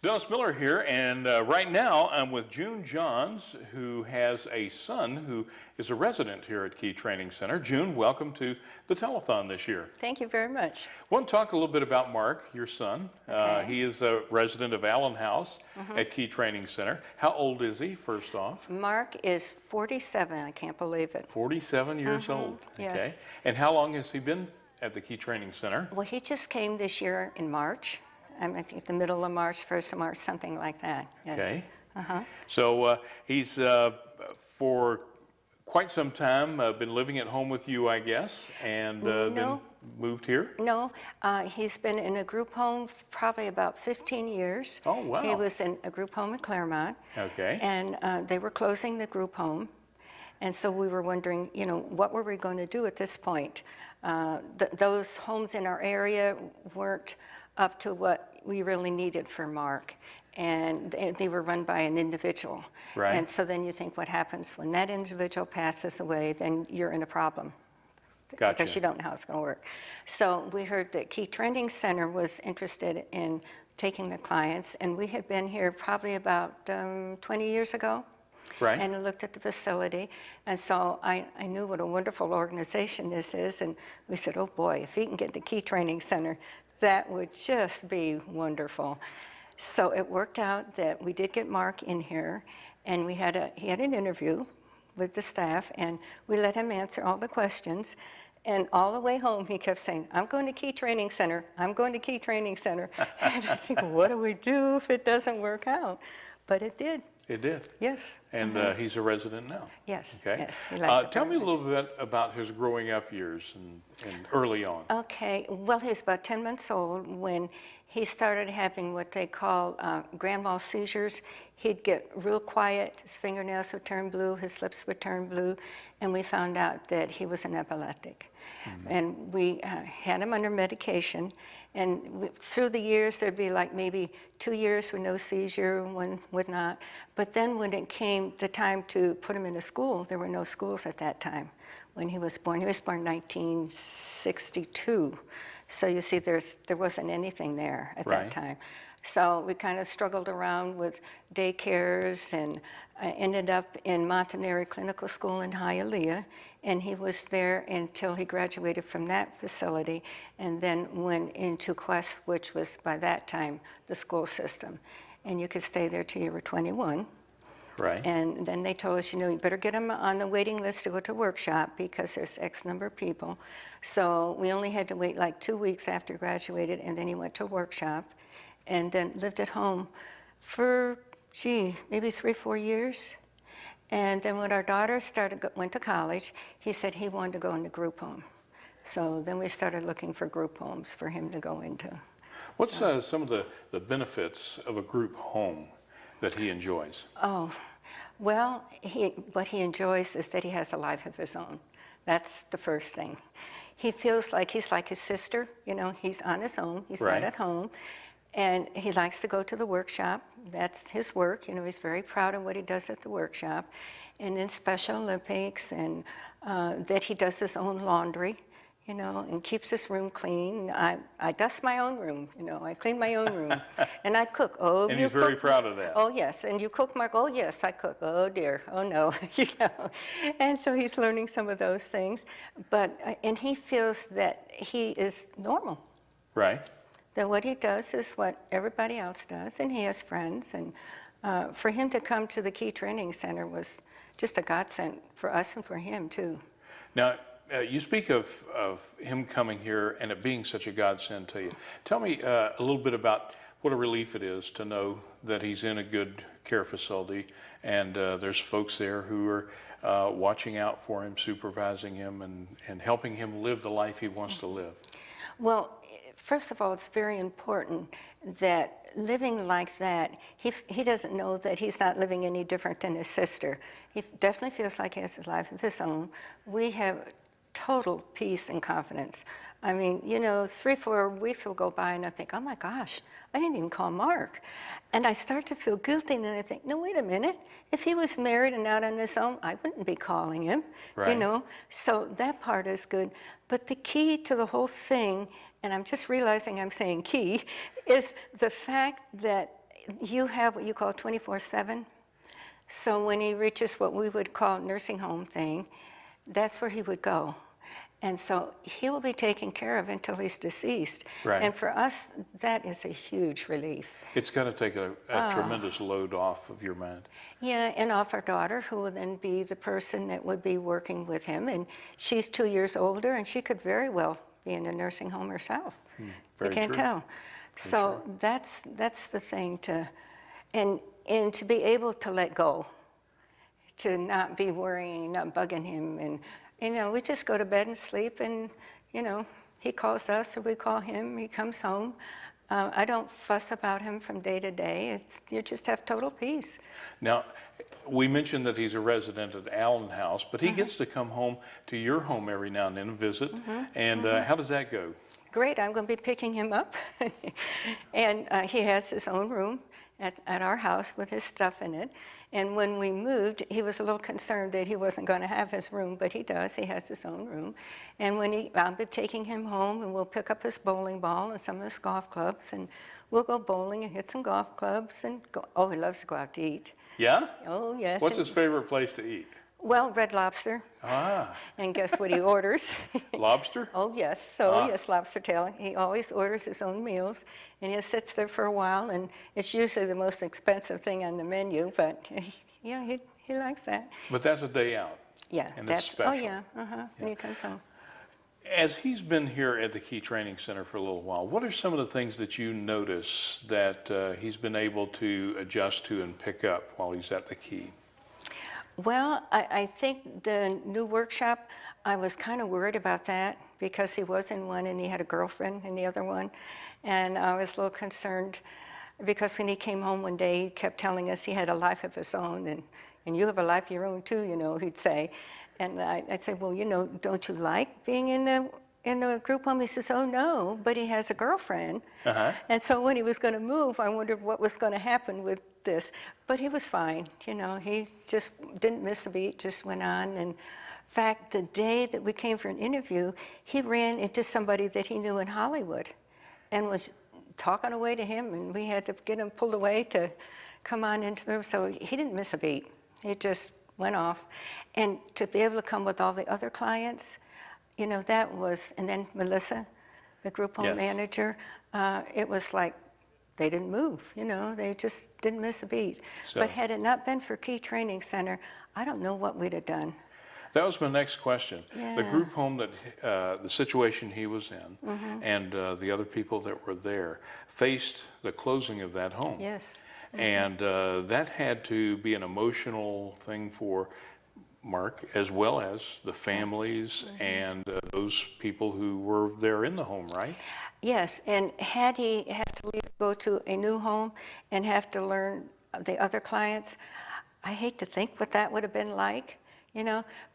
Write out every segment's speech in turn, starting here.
Dennis Miller here, and right now I'm with June Johns, who has a son who is a resident here at Key Training Center. June, welcome to the telethon this year. Thank you very much. I want to talk a little bit about Mark, your son. Okay. He is a resident of Allen House at Key Training Center. How old is he, first off? Mark is 47, I can't believe it. 47 years old. Yes. Okay. And how long has he been at the Key Training Center? Well, he just came this year in March. I think the middle of March, 1st of March, something like that. Yes. Okay. So he's for quite some time been living at home with you, I guess, and then moved here? No, he's been in a group home probably about 15 years. Oh, wow. He was in a group home in Claremont. Okay. And they were closing the group home. And so we were wondering, what were we going to do at this point? Those homes in our area weren't up to what we really needed for Mark. And they were run by an individual. Right. And so then you think, what happens when that individual passes away? Then you're in a problem. Gotcha. Because you don't know how it's going to work. So we heard that Key Training Center was interested in taking the clients, and we had been here probably about 20 years ago. Right. And I looked at the facility, and so I knew what a wonderful organization this is, and we said, oh boy, if he can get the Key Training Center, that would just be wonderful. So it worked out that we did get Mark in here, and he had an interview with the staff, and we let him answer all the questions. And all the way home, he kept saying, I'm going to Key Training Center. I'm going to Key Training Center. And I think, what do we do if it doesn't work out? But it did. It did? Yes. And he's a resident now? Yes. Okay. Yes. He likes it Tell very me a little bit about his growing up years and early on. Okay. Well, he was about 10 months old when he started having what they call grand mal seizures. He'd get real quiet, his fingernails would turn blue, his lips would turn blue, and we found out that he was an epileptic. And we had him under medication, and through the years there'd be like maybe 2 years with no seizure, one would not. But then when it came the time to put him into school, there were no schools at that time. When he was born in 1962. So you see, there wasn't anything there at that time. So we kind of struggled around with daycares and ended up in Montanari Clinical School in Hialeah. And he was there until he graduated from that facility and then went into Quest, which was by that time the school system. And you could stay there till you were 21. Right. And then they told us, you better get him on the waiting list to go to workshop because there's X number of people. So we only had to wait like 2 weeks after he graduated, and then he went to workshop and then lived at home for, maybe 3 or 4 years. And then when our daughter went to college, he said he wanted to go into group home. So then we started looking for group homes for him to go into. What's some of the benefits of a group home that he enjoys? Oh, well, what he enjoys is that he has a life of his own. That's the first thing. He feels like he's like his sister, he's on his own, he's not at home. And he likes to go to the workshop. That's his work. He's very proud of what he does at the workshop. And in Special Olympics, and that he does his own laundry, and keeps his room clean. I dust my own room, I clean my own room. And I cook. Oh, and he's very proud of that. Oh, yes. And you cook, Mark? Oh, yes, I cook. Oh, dear. Oh, no. And so he's learning some of those things. And he feels that he is normal. Right. That what he does is what everybody else does, and he has friends. And for him to come to the Key Training Center was just a godsend for us and for him, too. Now, you speak of him coming here and it being such a godsend to you. Tell me a little bit about what a relief it is to know that he's in a good care facility and there's folks there who are watching out for him, supervising him, and helping him live the life he wants to live. Well, first of all, it's very important that living like that, he doesn't know that he's not living any different than his sister. He definitely feels like he has a life of his own. We have total peace and confidence. I mean, 3 or 4 weeks will go by and I think, oh my gosh, I didn't even call Mark. And I start to feel guilty and I think, no, wait a minute. If he was married and out on his own, I wouldn't be calling him, So that part is good. But the key to the whole thing, and I'm just realizing I'm saying key, is the fact that you have what you call 24/7. So when he reaches what we would call nursing home thing, that's where he would go. And so he will be taken care of until he's deceased. Right. And for us, that is a huge relief. It's got to take a tremendous load off of your mind. Yeah, and off our daughter, who will then be the person that would be working with him. And she's 2 years older, and she could very well be in a nursing home herself. Very You can't true. tell. So that's the thing and to be able to let go, to not be worrying, not bugging him. And, we just go to bed and sleep, and, he calls us or we call him, he comes home. I don't fuss about him from day to day. You just have total peace. Now, we mentioned that he's a resident at Allen House, but he gets to come home to your home every now and then and visit. And how does that go? Great, I'm going to be picking him up. And he has his own room at our house with his stuff in it. And when we moved, he was a little concerned that he wasn't going to have his room, but he does. He has his own room. And I'll be taking him home, and we'll pick up his bowling ball and some of his golf clubs, and we'll go bowling and hit some golf clubs and go. Oh, he loves to go out to eat. Yeah? Oh, yes. What's and- his favorite place to eat? Well, Red Lobster. Ah, And guess what he orders? lobster? Oh, yes. Yes, lobster tail. He always orders his own meals, and he sits there for a while, and it's usually the most expensive thing on the menu, but he likes that. But that's a day out. Yeah, And it's Oh, special. yeah, when he comes home. As he's been here at the Key Training Center for a little while, what are some of the things that you notice that he's been able to adjust to and pick up while he's at the Key? Well, I think the new workshop, I was kind of worried about that because he was in one and he had a girlfriend in the other one. And I was a little concerned because when he came home one day, he kept telling us he had a life of his own, and you have a life of your own too, he'd say. And I'd say, well, don't you like being in the group home? He says, oh, no, but he has a girlfriend. And so when he was going to move, I wondered what was going to happen with this. But he was fine, he just didn't miss a beat, just went on. And in fact, the day that we came for an interview, he ran into somebody that he knew in Hollywood and was talking away to him, and we had to get him pulled away to come on into the room. So he didn't miss a beat. He just went off. And to be able to come with all the other clients, that was, and then Melissa, the group home Yes. manager, it was like they didn't move, they just didn't miss a beat. So- But had it not been for Key Training Center, I don't know what we'd have done. That was my next question. The Yeah. group home that, the situation he was in and the other people that were there faced the closing of that home. Yes. And that had to be an emotional thing for Mark, as well as the families and those people who were there in the home, right? Yes, and had he had to go to a new home and have to learn the other clients, I hate to think what that would have been like,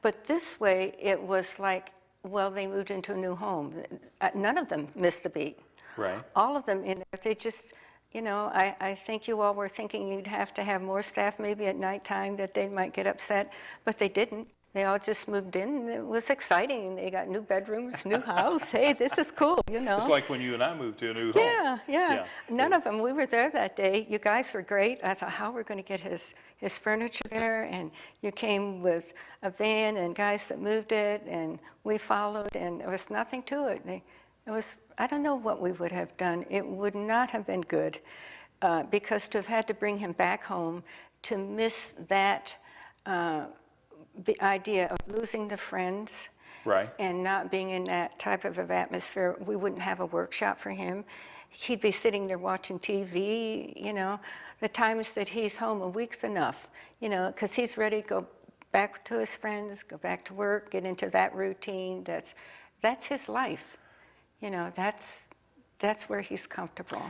But this way, it was like, well, they moved into a new home. None of them missed a beat. Right. All of them in there, they just, I think you all were thinking you'd have to have more staff maybe at nighttime, that they might get upset, but they didn't. They all just moved in, and it was exciting. They got new bedrooms, new house. Hey, this is cool, It's like when you and I moved to a new home. Yeah. None of them. We were there that day. You guys were great. I thought, how are we going to get his furniture there? And you came with a van and guys that moved it, and we followed, and there was nothing to it. I don't know what we would have done. It would not have been good because to have had to bring him back home, to miss that, the idea of losing the friends, Right. and not being in that type of atmosphere, we wouldn't have a workshop for him. He'd be sitting there watching TV, The times that he's home, a week's enough, because he's ready to go back to his friends, go back to work, get into that routine. That's his life. That's where he's comfortable.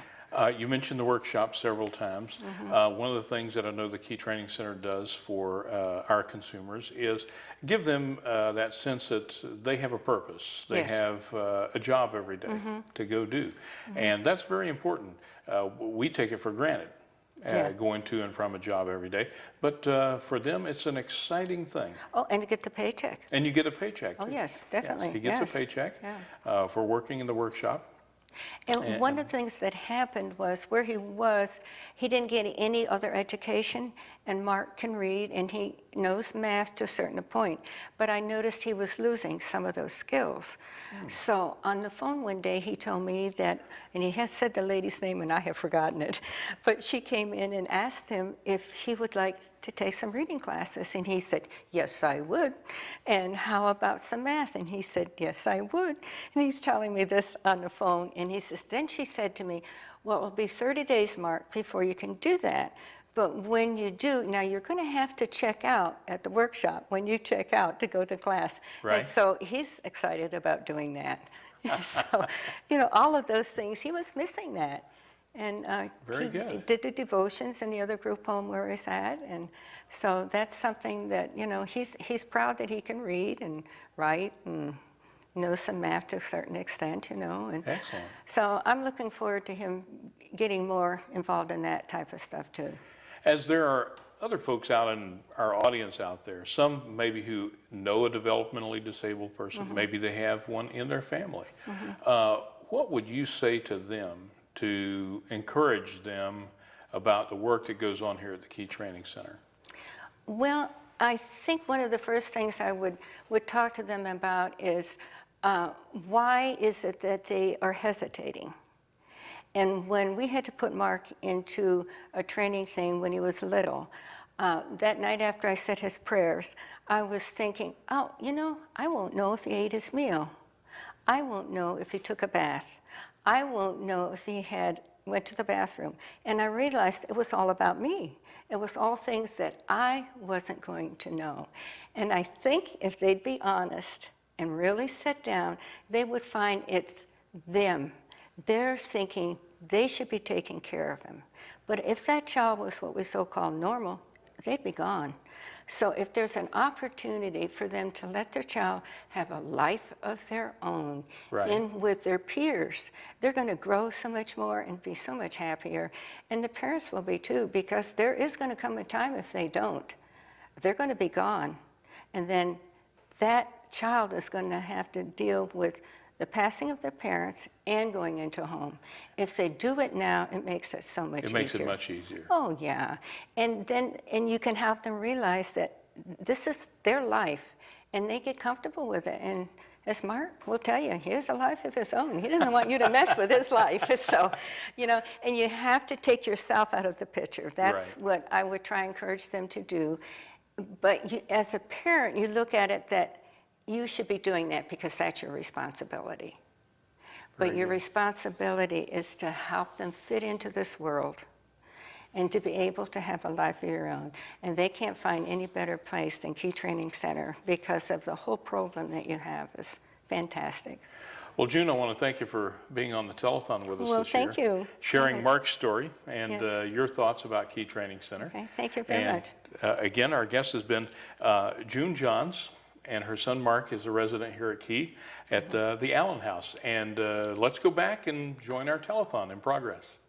You mentioned the workshop several times. One of the things that I know the Key Training Center does for our consumers is give them that sense that they have a purpose. They Yes. have a job every day to go do. And that's very important. We take it for granted, Yeah. going to and from a job every day. But for them, it's an exciting thing. Oh, and to get the paycheck. And you get a paycheck, Oh, too. yes, definitely. Yes, he gets Yes. a paycheck Yeah. for working in the workshop. And one of the things that happened was where he was, he didn't get any other education, and Mark can read and he knows math to a certain point. But I noticed he was losing some of those skills. So on the phone one day, he told me that, and he has said the lady's name and I have forgotten it, but she came in and asked him if he would like to take some reading classes. And he said, yes, I would. And how about some math? And he said, yes, I would. And he's telling me this on the phone. And he says, then she said to me, well, it'll be 30 days, Mark, before you can do that. But when you do, now you're going to have to check out at the workshop when you check out to go to class. Right. And so he's excited about doing that. So, you know, all of those things, he was missing that. And Very he good. did the devotions in the other group home where he's at. And so that's something that, you know, he's proud that he can read and write and know some math to a certain extent, you know. And Excellent. so I'm looking forward to him getting more involved in that type of stuff too. As there are other folks out in our audience out there, some maybe who know a developmentally disabled person, maybe they have one in their family. What would you say to them to encourage them about the work that goes on here at the Key Training Center? Well, I think one of the first things I would talk to them about is why is it that they are hesitating? And when we had to put Mark into a training thing when he was little, that night after I said his prayers, I was thinking, oh, you know, I won't know if he ate his meal. I won't know if he took a bath. I won't know if he went to the bathroom. And I realized it was all about me. It was all things that I wasn't going to know. And I think if they'd be honest and really sit down, they would find it's them. They're thinking they should be taking care of him. But if that child was what we so-called normal, they'd be gone. So if there's an opportunity for them to let their child have a life of their own in with their peers, they're going to grow so much more and be so much happier. And the parents will be too, because there is going to come a time if they don't, they're going to be gone. And then that child is going to have to deal with the passing of their parents and going into a home. If they do it now, it makes it so much easier. It makes it much easier. Oh, yeah. And you can help them realize that this is their life, and they get comfortable with it. And as Mark will tell you, he has a life of his own. He doesn't want you to mess with his life. So, you know, and you have to take yourself out of the picture. That's what I would try and encourage them to do. But as a parent, you look at it that you should be doing that because that's your responsibility. But your responsibility is to help them fit into this world and to be able to have a life of your own. And they can't find any better place than Key Training Center because of the whole program that you have is fantastic. Well, June, I want to thank you for being on the telethon with us Well, this year. thank you. Sharing Yes. Mark's story and Yes. Your thoughts about Key Training Center. Okay, thank you very much. Again, our guest has been June Johns, and her son Mark is a resident here at Key at the Allen House. And let's go back and join our telethon in progress.